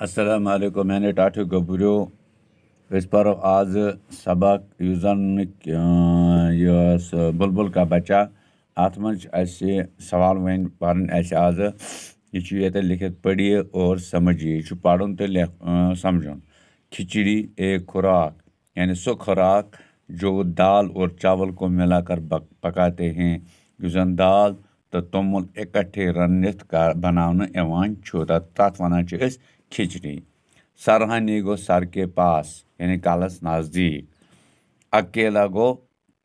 अस्सलाम वालेकुम मैंने टाठियो गोबरियो इस पर आज सबक यह बुलबुल का बच्चा अत मज सवाल वन पढ़ आज ये लिखित पढ़िए और समझिए यह पढ़ुन तो समझुन। खिचड़ी एक खुराक यानी सो खुराक जो दाल और चावल को मिलाकर पकाते हैं। युजन दाल तो तोमुल इकट्ठे रनित बनाने तथ वन खिचड़ी। सरहानी गो सर के पास यानी कलस नज़दीक। अकेला गो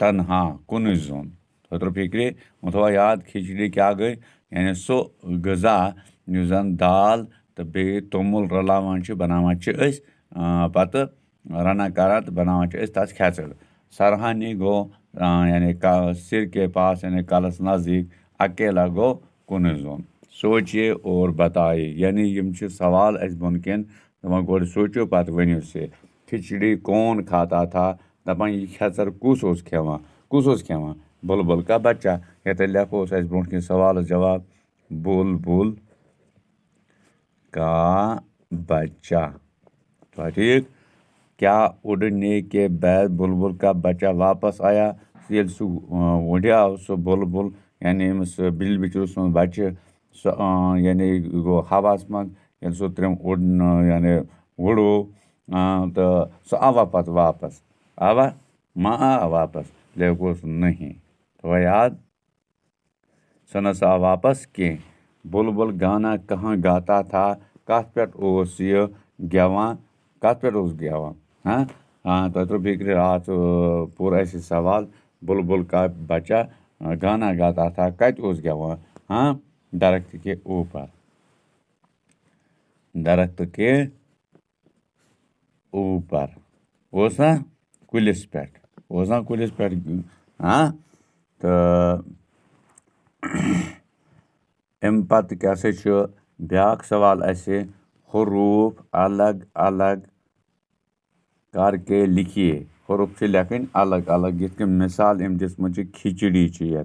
तनहा कुन जोन। थोड़ा फिक्रे थोड़ा याद खिचड़ी क्या गई यानी सो गज़ा युजन दाल तो बे तोमुल रलावान बनावान पत रना करा तो बनावान तथ खेचड़। सरहानी गो यानी सिर के पास यानी कलस नज़दीक। अकेला गो कुन जोन। सोचिए और बताइए यानी यम सवाल बोन कन दपान गोड़ सोचो पत वनो से। खिचड़ी कौन खाता था दपान यह खेचर कुस खेवान बुलबुल का बच्चा। ये लिखो ब्रो कन सवाल जवाब बुलबुल का बच्चा। तो ठीक क्या उड़ने के बाद बुलबुल का बच्चा वापस आया ये उड़ा सो बुलबुल यानी बिल बिचूस बच्चे यानी गो हवास मज सो त्रेम यानी उड़ो तो सह आवा पत वापस आवा आ वापस लेकोस नहीं तो याद सह न आ वापस कह। बुलबुल गाना कहाँ गाता था कत पे यह गेवान कत पे गेवान। हाँ तो फिक्र आज पूरा सवाल बुलबुल का बच्चा गाना गाता था कत गेवान। हाँ दरख्त के ऊपर ओस ना कुलिस पे। हाँ तो अम पत क्या ब्याक सवाल हरूफ अलग अलग करके लिखिए। हरूफ लेखन अलग अलग ये मिसाल अम दिसमुत खिचड़ी ये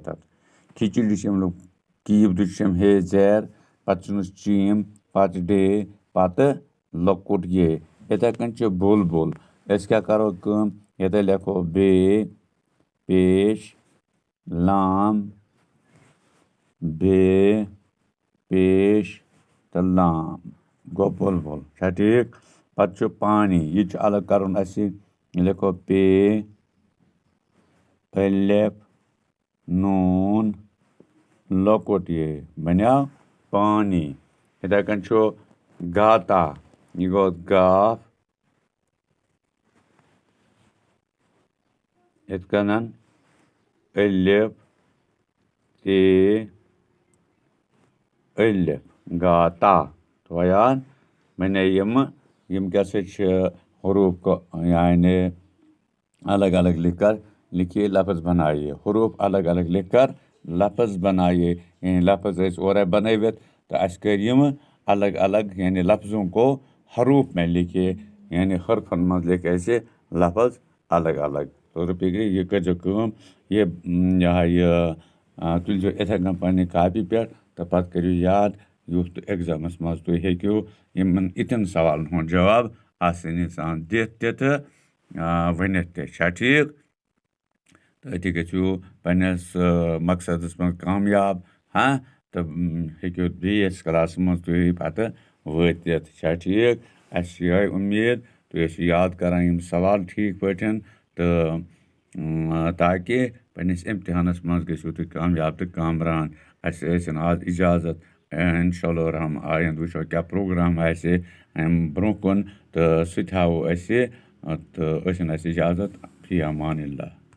खिचड़ी लोग कीब दुम हे जैर पत चीम पत डे पत लकुट ये इथे कन बुलबुल क्या करो ये लिखो बे पेश लाम बे पेश तो लाम गो बुलबुल ठीक। पत पानी यह अलग कर लिखो पे अलिफ नून लकुट ये बनो पानी। इथे कन गाता यह गो गाफ इत कन अलिफ ते अलिफ गाता तो याद बने यम क्या हरूफ को यानी अलग अलग लिखिए लफ्ज़ बनाइए। हरूफ अलग अलग लिखकर लफ्ज़ बनाइए यानी लफ्ज़ और बनवित तो कर अलग अलग यानी लफ्ज़ों को हरूफ में लिखिए यानी हरफन मज लिख लफ्ज़ अलग अलग। तो फिक्र यह कर यह तुलो इथे कन पे कापी पे तो पत करो याद युथ तो एग्जामस मज तुम हेको इतन सवालन हुंद जवाब आसानी सान दिथ वनित ठीक। तो अति गो पन्नस मकसदस मज कामयाब। हाँ तो हेको बेस क्लास मज तुम पत वतित ठीक। ये उम्मीद तुम याद करान सवाल ठीक पे तो ताकि पन्नस इम्तिहानस मज गो तुम कामयाब तो कामरान। आज इजाज़त इंशाअल्लाह रहम आयंद वो क्या प्रोग्राम ब्रो कुन तो सह हावो तो इजाज़त फी अमान अल्लाह।